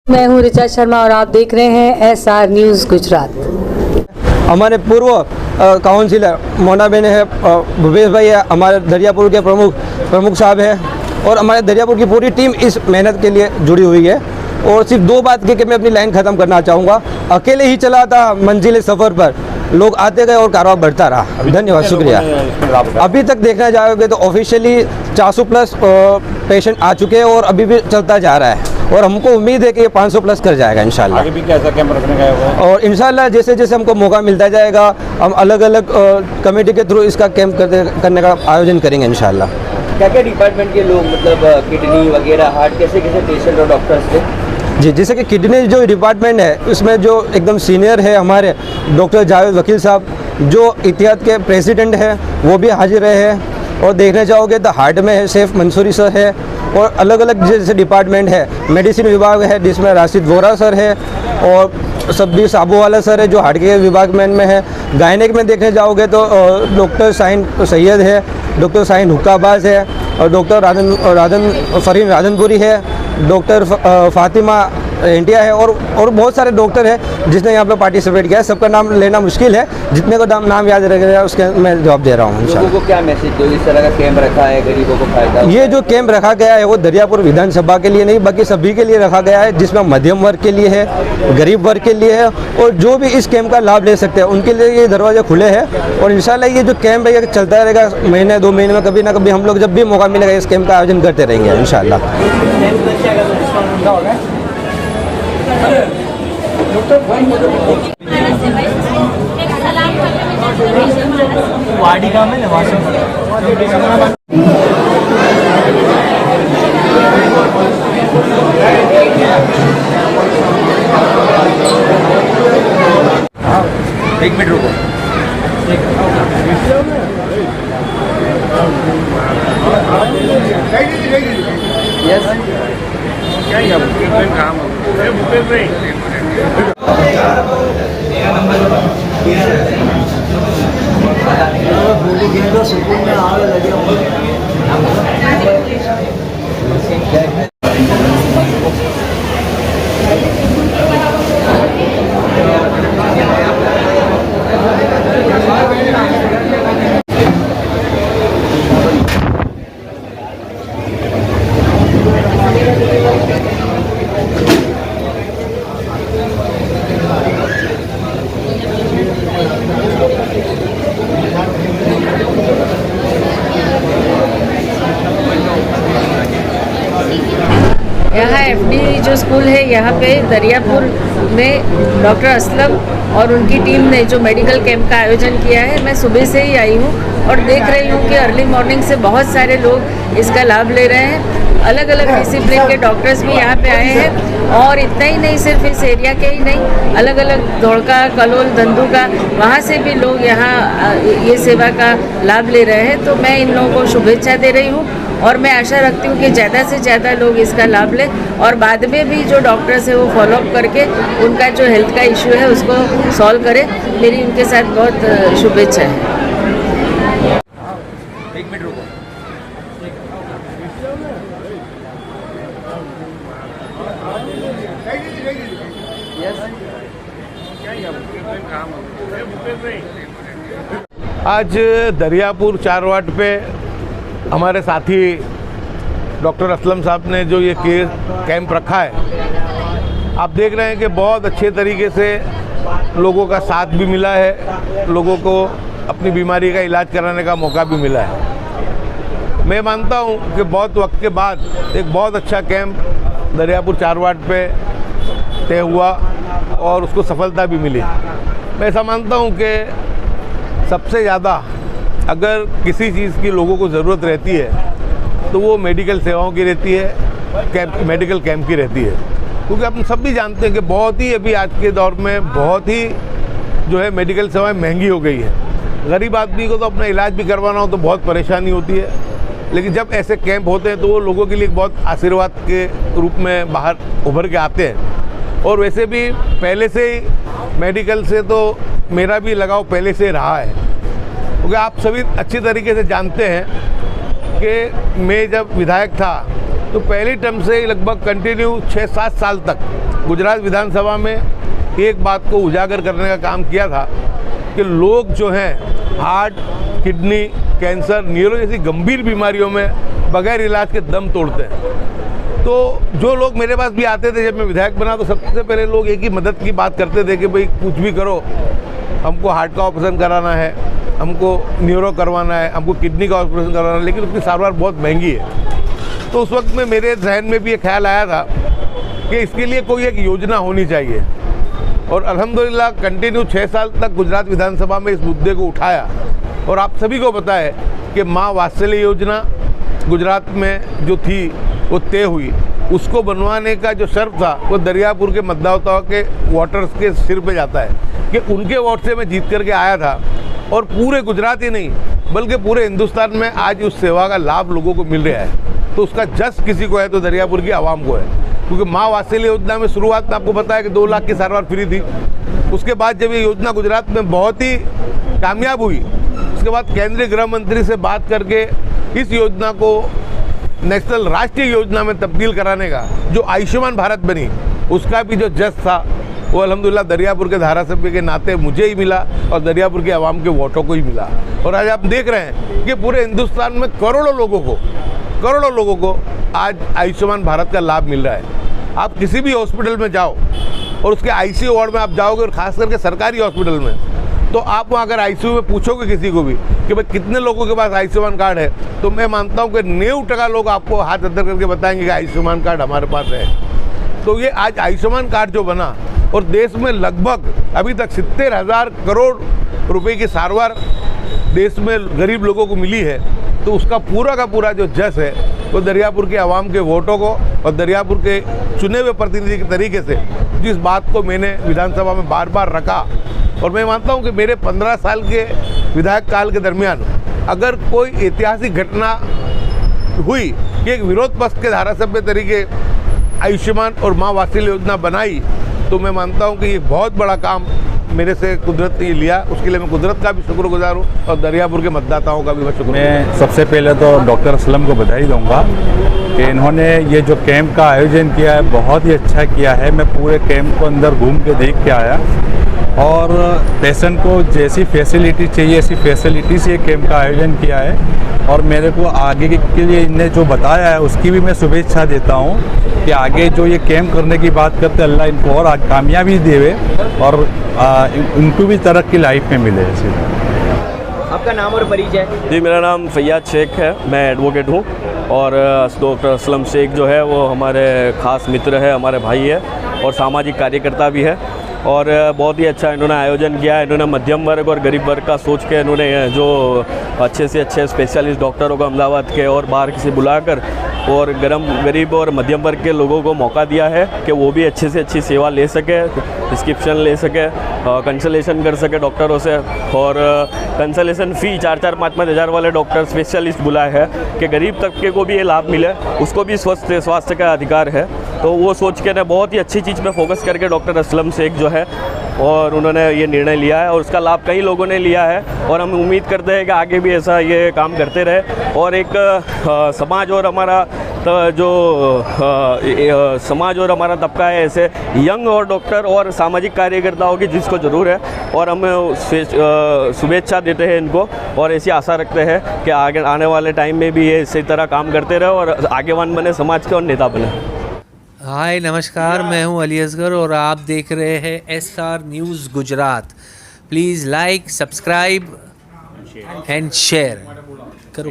मैं हूं ऋचा शर्मा और आप देख रहे हैं SR न्यूज़ गुजरात। हमारे पूर्व काउंसिलर मोनाबेन है, भूपेश भाई है, हमारे दरियापुर के प्रमुख साहब है और हमारे दरियापुर की पूरी टीम इस मेहनत के लिए जुड़ी हुई है। और सिर्फ दो बात की कि मैं अपनी लाइन ख़त्म करना चाहूँगा, अकेले ही चला था मंजिल सफ़र पर, लोग आते गए और कारोबार बढ़ता रहा। धन्यवाद, शुक्रिया। अभी तक देखना जाओगे तो ऑफिशियली 400 प्लस पेशेंट आ चुके हैं और अभी भी चलता जा रहा है और हमको उम्मीद है कि ये 500 प्लस कर जाएगा इंशाल्लाह। आगे भी कैसा कैंप रखने का है और इंशाल्लाह जैसे जैसे हमको मौका मिलता जाएगा हम अलग अलग कमेटी के थ्रू इसका कैंप करने का आयोजन करेंगे इंशाल्लाह। क्या क्या डिपार्टमेंट के लोग, मतलब किडनी वगैरह, हार्ट, कैसे कैसे पेशेंट और डॉक्टर्स थे? जी, जैसे कि किडनी जो डिपार्टमेंट है उसमें जो एकदम सीनियर है हमारे डॉक्टर जावेद वकील साहब, जो इतिहाद के प्रेसिडेंट है, वो भी हाजिर रहे हैं। और देखने जाओगे तो हार्ट में है शेफ मंसूरी सर है और अलग अलग जैसे डिपार्टमेंट है, मेडिसिन विभाग है जिसमें राशिद वोरा सर है और सब्बी साबू वाला सर है जो हार्ट के विभाग में है। गायनेक में देखने जाओगे तो डॉक्टर शाहीन सैयद है, डॉक्टर शाहीन हुक्काबाज है और डॉक्टर फरीन राधनपुरी है, डॉक्टर फातिमा इंडिया है और बहुत सारे डॉक्टर हैं जिसने यहाँ पे पार्टिसिपेट किया है। सबका नाम लेना मुश्किल है, जितने को नाम याद रखेगा उसके मैं जवाब दे रहा हूँ इंशाल्लाह। लोगों को क्या मैसेज दो, इस तरह का कैंप रखा है, गरीबों को फायदा? ये जो कैंप रखा गया है वो दरियापुर विधानसभा के लिए नहीं बाकी सभी के लिए रखा गया है, जिसमें मध्यम वर्ग के लिए है, गरीब वर्ग के लिए है और जो भी इस कैंप का लाभ ले सकते हैं उनके लिए ये दरवाजे खुले हैं। और इंशाल्लाह ये जो कैंप है ये चलता रहेगा, महीने 2 महीने में कभी ना कभी हम लोग जब भी मौका मिलेगा इस कैंप का आयोजन करते रहेंगे इंशाल्लाह। वाडिका में एक मिनट रुको। यहाँ FD जो स्कूल है यहाँ पे दरियापुर में डॉक्टर असलम और उनकी टीम ने जो मेडिकल कैंप का आयोजन किया है, मैं सुबह से ही आई हूँ और देख रही हूँ कि अर्ली मॉर्निंग से बहुत सारे लोग इसका लाभ ले रहे हैं। अलग अलग डिसिप्लिन के डॉक्टर्स भी यहाँ पे आए हैं और इतना ही नहीं, सिर्फ इस एरिया के ही नहीं, अलग अलग धोड़का, कलोल, धंधुका, वहाँ से भी लोग यहाँ ये सेवा का लाभ ले रहे हैं। तो मैं इन लोगों को शुभेच्छा दे रही हूँ और मैं आशा रखती हूँ कि ज़्यादा से ज़्यादा लोग इसका लाभ लें और बाद में भी जो डॉक्टर्स है वो फॉलोअप करके उनका जो हेल्थ का इशू है उसको सॉल्व करें। मेरी उनके साथ बहुत शुभेच्छा है। एक मिनट रुको। आज दरियापुर 4 वार्ड पे हमारे साथी डॉक्टर असलम साहब ने जो ये कैंप रखा है, आप देख रहे हैं कि बहुत अच्छे तरीके से लोगों का साथ भी मिला है, लोगों को अपनी बीमारी का इलाज कराने का मौका भी मिला है। मैं मानता हूँ कि बहुत वक्त के बाद एक बहुत अच्छा कैंप दरियापुर 4 वार्ड पे तय हुआ और उसको सफलता भी मिली। मैं ऐसा मानता हूँ कि सबसे ज़्यादा अगर किसी चीज़ की लोगों को ज़रूरत रहती है तो वो मेडिकल सेवाओं की रहती है, मेडिकल कैंप की रहती है। क्योंकि आप सब भी जानते हैं कि बहुत ही अभी आज के दौर में बहुत ही जो है मेडिकल सेवाएं महंगी हो गई है। गरीब आदमी को तो अपना इलाज भी करवाना हो तो बहुत परेशानी होती है, लेकिन जब ऐसे कैंप होते हैं तो वो लोगों के लिए बहुत आशीर्वाद के रूप में बाहर उभर के आते हैं। और वैसे भी पहले से ही मेडिकल से तो मेरा भी लगाव पहले से रहा है, क्योंकि आप सभी अच्छी तरीके से जानते हैं कि मैं जब विधायक था तो पहली टर्म से ही लगभग कंटिन्यू 6-7 साल तक गुजरात विधानसभा में एक बात को उजागर करने का काम किया था कि लोग जो हैं हार्ट, किडनी, कैंसर, न्यूरो जैसी गंभीर बीमारियों में बगैर इलाज के दम तोड़ते हैं। तो जो लोग मेरे पास भी आते थे, जब मैं विधायक बना तो सबसे पहले लोग एक ही मदद की बात करते थे कि भाई कुछ भी करो, हमको हार्ट का ऑपरेशन कराना है, हमको न्यूरो करवाना है, हमको किडनी का ऑपरेशन करवाना है, लेकिन उसकी सारवार बहुत महंगी है। तो उस वक्त में मेरे जहन में भी ये ख्याल आया था कि इसके लिए कोई एक योजना होनी चाहिए, और अल्हम्दुलिल्लाह कंटिन्यू 6 साल तक गुजरात विधानसभा में इस मुद्दे को उठाया। और आप सभी को पता है कि माँ वात्सल्य योजना गुजरात में जो थी वो तय हुई, उसको बनवाने का जो शर्त था वो दरियापुर के मतदाताओं के वोटर्स के सिर पे जाता है कि उनके वोट से मैं जीत करके आया था, और पूरे गुजरात ही नहीं बल्कि पूरे हिंदुस्तान में आज उस सेवा का लाभ लोगों को मिल रहा है। तो उसका जस किसी को है तो दरियापुर की आवाम को है, क्योंकि माँ वात्सल्य योजना में शुरुआत में आपको पता है कि 2 लाख की सारवार फ्री थी। उसके बाद जब ये योजना गुजरात में बहुत ही कामयाब हुई, उसके बाद केंद्रीय गृह मंत्री से बात करके इस योजना को नेशनल राष्ट्रीय योजना में तब्दील कराने का जो आयुष्मान भारत बनी, उसका भी जो जस था वो अल्हम्दुलिल्लाह दरियापुर के धारासभ्य के नाते मुझे ही मिला और दरियापुर के आवाम के वोटों को ही मिला। और आज आप देख रहे हैं कि पूरे हिंदुस्तान में करोड़ों लोगों को आज आयुष्मान भारत का लाभ मिल रहा है। आप किसी भी हॉस्पिटल में जाओ और उसके आईसीयू वार्ड में आप जाओगे, और ख़ास करके सरकारी हॉस्पिटल में, तो आप वहाँ अगर आईसीयू में पूछोगे किसी को भी कि भाई कितने लोगों के पास आयुष्मान कार्ड है, तो मैं मानता हूँ कि 90% लोग आपको हाथ अंदर करके बताएंगे कि आयुष्मान कार्ड हमारे पास है। तो ये आज आयुष्मान कार्ड जो बना, और देश में लगभग अभी तक 70,000 करोड़ रुपए की सारवार देश में गरीब लोगों को मिली है, तो उसका पूरा का पूरा जो जस है वो दरियापुर के आवाम के वोटों को और दरियापुर के चुने हुए प्रतिनिधि के तरीके से, जिस बात को मैंने विधानसभा में बार बार रखा, और मैं मानता हूं कि मेरे 15 साल के विधायक काल के दरमियान अगर कोई ऐतिहासिक घटना हुई कि एक विरोध पक्ष के धारासभ्य तरीके आयुष्मान और माँ वात्सल्य योजना बनाई, तो मैं मानता हूं कि ये बहुत बड़ा काम मेरे से कुदरत ने लिया। उसके लिए मैं कुदरत का भी शुक्रगुजार हूँ और दरियापुर के मतदाताओं का भी मैं शुक्रगुजार। मैं सबसे पहले तो डॉक्टर असलम को बधाई दूंगा कि इन्होंने ये जो कैंप का आयोजन किया है बहुत ही अच्छा किया है। मैं पूरे कैंप को अंदर घूम के देख के आया, और पेशेंट को जैसी फैसिलिटी चाहिए ऐसी फैसिलिटी से ये कैंप का आयोजन किया है। और मेरे को आगे के लिए इन्हें जो बताया है उसकी भी मैं शुभेच्छा देता हूँ कि आगे जो ये कैंप करने की बात करते अल्लाह इनको और कामयाबी देवे और इनको भी तरक्की लाइफ में मिले। आपका नाम और परिचय? जी, मेरा नाम फैयाद शेख है, मैं एडवोकेट हूँ, और डॉक्टर असलम शेख जो है वो हमारे ख़ास मित्र है, हमारे भाई है और सामाजिक कार्यकर्ता भी है। और बहुत ही अच्छा इन्होंने आयोजन किया है। इन्होंने मध्यम वर्ग और गरीब वर्ग का सोच के इन्होंने जो अच्छे से अच्छे स्पेशलिस्ट डॉक्टरों को अहमदाबाद के और बाहर से बुलाकर और गरीब और मध्यम वर्ग के लोगों को मौका दिया है कि वो भी अच्छे से अच्छी सेवा ले सके, प्रिस्क्रिप्शन ले सके, कंसल्टेशन कर सके डॉक्टरों से। और कंसल्टेशन फ़ी 4-4, 5-5 हज़ार वाले डॉक्टर स्पेशलिस्ट बुलाए हैं कि गरीब तबके को भी ये लाभ मिले, उसको भी स्वास्थ्य का अधिकार है। तो वो सोच के ने बहुत ही अच्छी चीज़ पे फोकस करके डॉक्टर असलम शेख जो है और उन्होंने ये निर्णय लिया है, और उसका लाभ कई लोगों ने लिया है। और हम उम्मीद करते हैं कि आगे भी ऐसा ये काम करते रहे। और एक समाज और हमारा समाज और हमारा तबका है ऐसे यंग और डॉक्टर और सामाजिक कार्यकर्ताओं की जिसको ज़रूर है, और हम शुभेच्छा देते हैं इनको, और ऐसी आशा रखते हैं कि आगे आने वाले टाइम में भी ये इसी तरह काम करते रहे और आगेवान बने समाज के और नेता बने। हाय नमस्कार, मैं हूं अली असगर और आप देख रहे हैं SR news Gujarat. Please like, subscribe and share करो।